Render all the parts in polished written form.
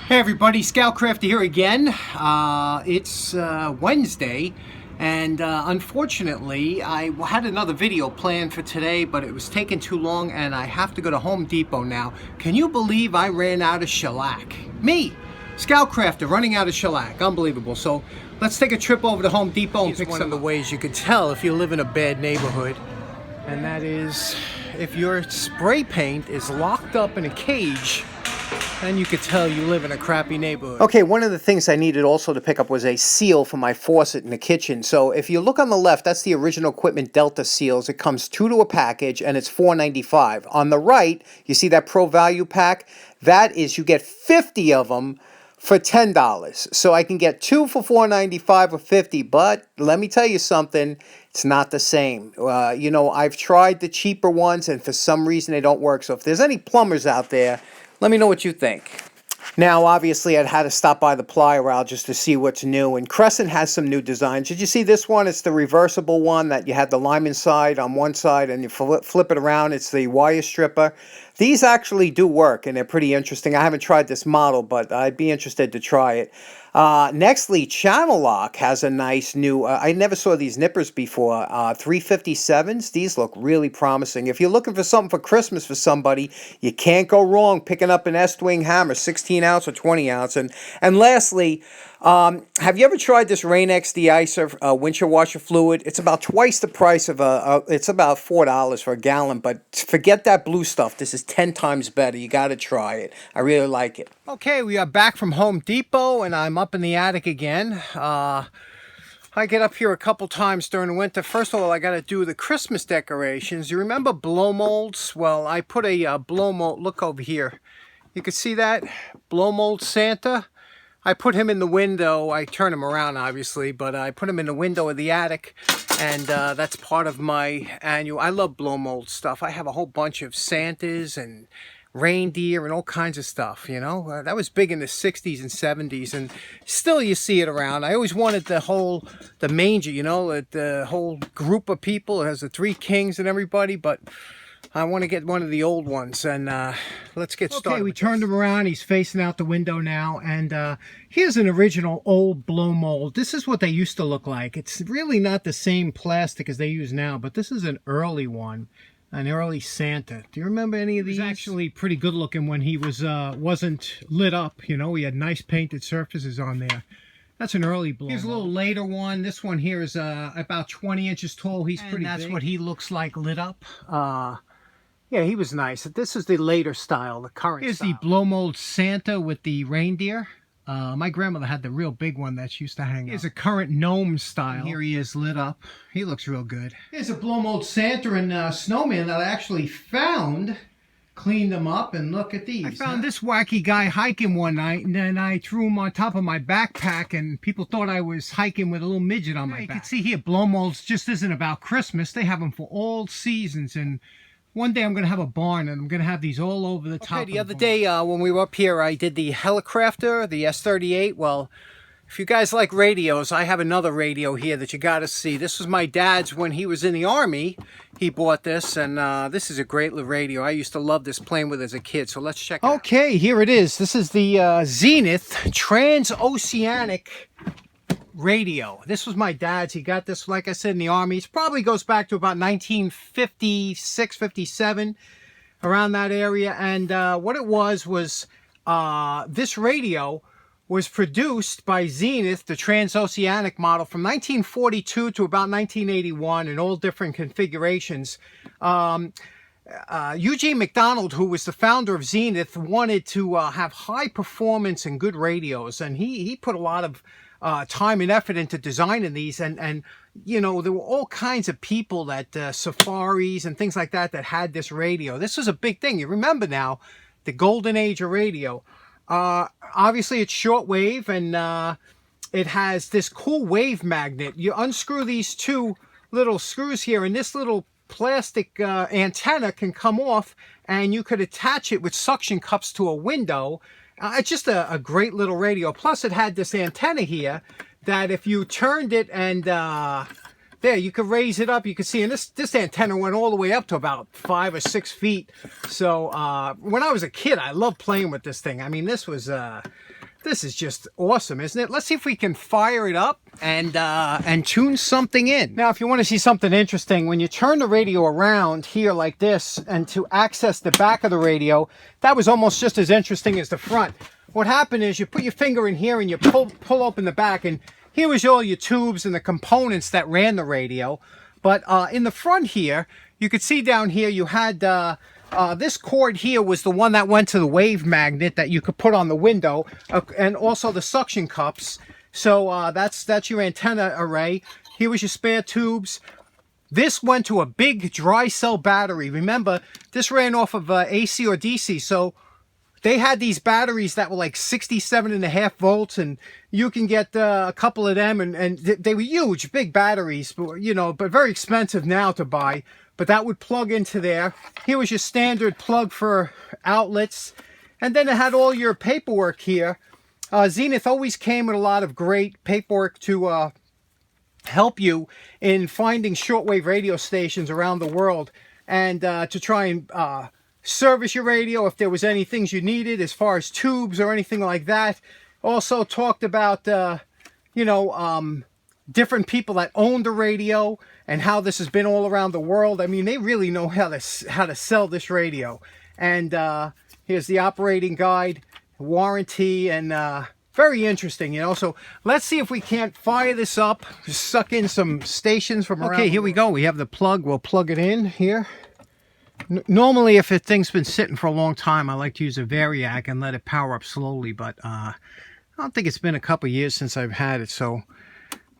Hey everybody, Scoutcrafter here again. It's Wednesday, and unfortunately I had another video planned for today, but it was taking too long and I have to go to Home Depot now. Can you believe I ran out of shellac? Me, Scoutcrafter, running out of shellac. Unbelievable. So let's take a trip over to Home Depot and pick some of the ways you could tell if you live in a bad neighborhood. And that is if your spray paint is locked up in a cage, and you could tell you live in a crappy neighborhood. Okay, one of the things I needed also to pick up was a seal for my faucet in the kitchen. So if you look on the left, that's the original Equipment Delta seals. It comes 2 to a package and it's $4.95. On the right, you see that Pro Value pack? That is, you get 50 of them for $10. So I can get 2 for $4.95 or 50, but let me tell you something, it's not the same. You know, I've tried the cheaper ones and for some reason they don't work. So if there's any plumbers out there, let me know what you think. Now, obviously, I'd had to stop by the ply aisle just to see what's new. And Crescent has some new designs. Did you see this one? It's the reversible one that you had the Lyman side on one side and you flip it around. It's the wire stripper. These actually do work and they're pretty interesting. I haven't tried this model, but I'd be interested to try it. Nextly, Channel Lock has a nice new, I never saw these nippers before, 357s. These look really promising. If you're looking for something for Christmas for somebody, you can't go wrong picking up an S-Wing hammer, 16 ounce or 20 ounce. And lastly, have you ever tried this Rain-X de-icer windshield washer fluid? It's about twice the price of it's about $4 for a gallon, but forget that blue stuff. This is 10 times better. You got to try it. I really like it. Okay, we are back from Home Depot, and I'm up in the attic again. I get up here a couple times during the winter. First of all, I got to do the Christmas decorations. You remember blow molds? Well, I put a blow mold. Look over here. You can see that? Blow mold Santa. I put him in the window. I turn him around, obviously, but I put him in the window of the attic, and that's part of my annual. I love blow mold stuff. I have a whole bunch of Santas and reindeer and all kinds of stuff, you know. That was big in the 60s and 70s, and still you see it around. I always wanted the manger, you know, the whole group of people. It has the 3 kings and everybody, but I want to get one of the old ones, and let's get started. Okay, we turned him around. He's facing out the window now, and here's an original old blow mold. This is what they used to look like. It's really not the same plastic as they use now, but this is an early one, an early Santa. Do you remember any of these? He was actually pretty good looking when he wasn't lit up. You know, he had nice painted surfaces on there. That's an early blow. Here's a little later one. This one here is about 20 inches tall. He's pretty big. That's what he looks like lit up. Yeah, he was nice. This is the later style, the current style. Here's the blow mold Santa with the reindeer. My grandmother had the real big one that she used to hang up. Here's a current gnome style. Here he is lit up. He looks real good. Here's a blow mold Santa and snowman that I actually found. Cleaned them up, and look at these. I found this wacky guy hiking one night, and then I threw him on top of my backpack, and people thought I was hiking with a little midget on my back. You can see here, blow molds just isn't about Christmas. They have them for all seasons, and one day I'm going to have a barn, and I'm going to have these all over the top. Okay, the other day when we were up here, I did the Helicrafter, the S38. Well, if you guys like radios, I have another radio here that you got to see. This was my dad's when he was in the Army. He bought this, and this is a great little radio. I used to love this, playing with as a kid, so let's check it out. Okay, here it is. This is the Zenith TransOceanic radio. This was my dad's. He got this, like I said, in the Army. It probably goes back to about 1956, 57, around that area. And what it was this radio was produced by Zenith, the TransOceanic model, from 1942 to about 1981 in all different configurations. Eugene McDonald, who was the founder of Zenith, wanted to have high performance and good radios, and he put a lot of time and effort into designing these, and you know, there were all kinds of people that safaris and things like that had this radio. This was a big thing. You remember now, the golden age of radio. Obviously it's shortwave, and it has this cool wave magnet. You unscrew these 2 little screws here, and this little plastic antenna can come off, and you could attach it with suction cups to a window. It's just a great little radio. Plus it had this antenna here that if you turned it and there, you could raise it up. You could see, and this antenna went all the way up to about 5 or 6 feet. So when I was a kid, I loved playing with this thing. I mean, this was This is just awesome, isn't it? Let's see if we can fire it up and tune something in. Now, if you want to see something interesting, when you turn the radio around here like this and to access the back of the radio, that was almost just as interesting as the front. What happened is you put your finger in here and you pull open the back, and here was all your tubes and the components that ran the radio. But in the front here, you could see down here you had this cord here was the one that went to the wave magnet that you could put on the window, and also the suction cups. So that's your antenna array. Here was your spare tubes. This went to a big dry cell battery. Remember, this ran off of AC or DC, so they had these batteries that were like 67.5 volts, and you can get a couple of them, and they were huge, big batteries, you know, but very expensive now to buy. But that would plug into there. Here was your standard plug for outlets. And then it had all your paperwork here. Zenith always came with a lot of great paperwork to help you in finding shortwave radio stations around the world, and to try and service your radio if there was any things you needed as far as tubes or anything like that. Also talked about, you know, different people that owned the radio and how this has been all around the world. I mean, they really know how to sell this radio. And here's the operating guide, warranty, and very interesting, you know. So let's see if we can't fire this up, suck in some stations from around. Okay, here we go. We have the plug. We'll plug it in here. Normally, if a thing's been sitting for a long time, I like to use a Variac and let it power up slowly, but I don't think it's been a couple years since I've had it, so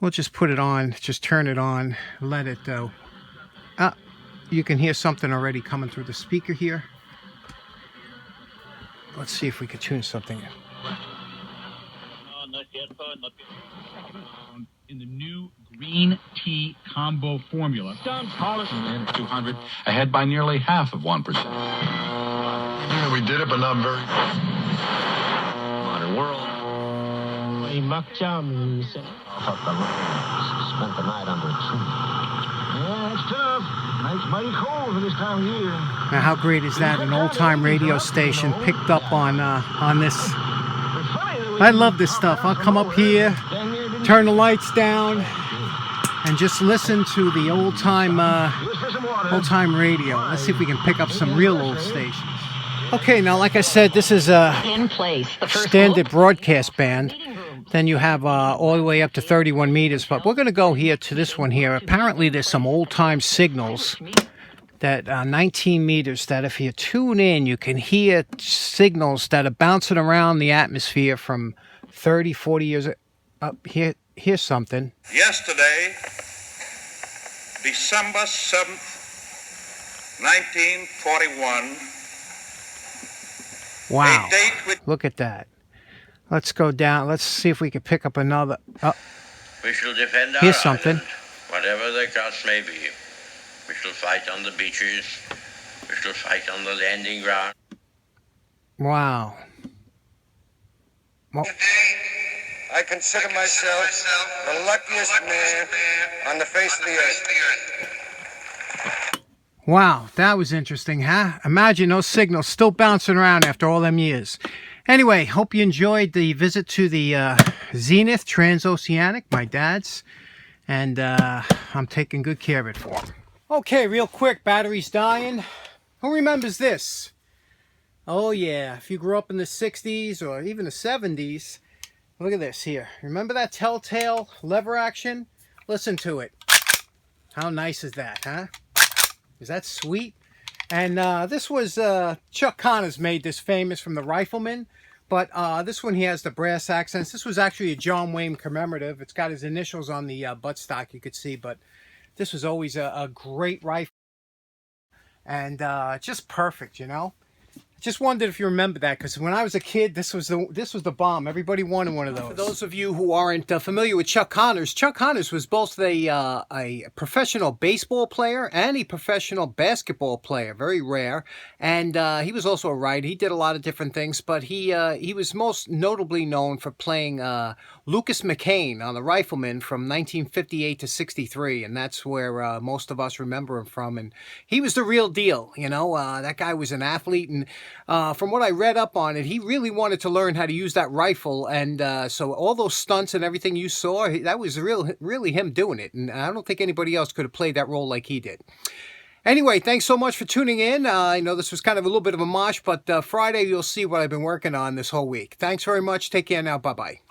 we'll just put it on, just turn it on, let it go. You can hear something already coming through the speaker here. Let's see if we can tune something in. In the new green tea combo formula. 200, ahead by nearly half of 1%. Yeah, we did it, but not very. Modern world. Spent the night under a tree. Yeah, it's tough. Night's mighty cold for this time of year. Now, how great is that? An old-time radio station picked up on this. I love this stuff. I'll come up here, turn the lights down, and just listen to the old-time radio. Let's see if we can pick up some real old stations. Okay, now, like I said, this is a standard broadcast band. Then you have all the way up to 31 meters. But we're going to go here to this one here. Apparently, there's some old-time signals that 19 meters that if you tune in, you can hear signals that are bouncing around the atmosphere from 30, 40 years up here. Here's something. Yesterday, December 7th, 1941. Wow. Look at that. Let's go down. Let's see if we can pick up another. We shall defend our here's something. island, whatever the cost may be. We shall fight on the beaches. We shall fight on the landing ground. Wow. Well, Today, I consider myself the luckiest man on the face of the earth. wow, that was interesting, huh? Imagine those signals still bouncing around after all them years. Anyway, hope you enjoyed the visit to the Zenith TransOceanic, my dad's, and I'm taking good care of it for him. Okay, real quick, battery's dying. Who remembers this? Oh yeah, if you grew up in the 60s or even the 70s, look at this here. Remember that telltale lever action? Listen to it. How nice is that, huh? Is that sweet? And this was, Chuck Connors made this famous from the Rifleman. But this one, he has the brass accents. This was actually a John Wayne commemorative. It's got his initials on the buttstock, you could see. But this was always a great rifle. And just perfect, you know. Just wondered if you remember that, because when I was a kid, this was the bomb. Everybody wanted one of those. For those of you who aren't familiar with Chuck Connors was both a professional baseball player and a professional basketball player, very rare. And he was also a writer. He did a lot of different things, but he was most notably known for playing Lucas McCain on the Rifleman from 1958 to 63, and that's where most of us remember him from. And he was the real deal, you know. That guy was an athlete, and from what I read up on it, he really wanted to learn how to use that rifle, and so all those stunts and everything you saw, that was really him doing it, and I don't think anybody else could have played that role like he did. Anyway, thanks so much for tuning in. I know this was kind of a little bit of a mosh, but Friday you'll see what I've been working on this whole week. Thanks very much. Take care now. Bye-bye.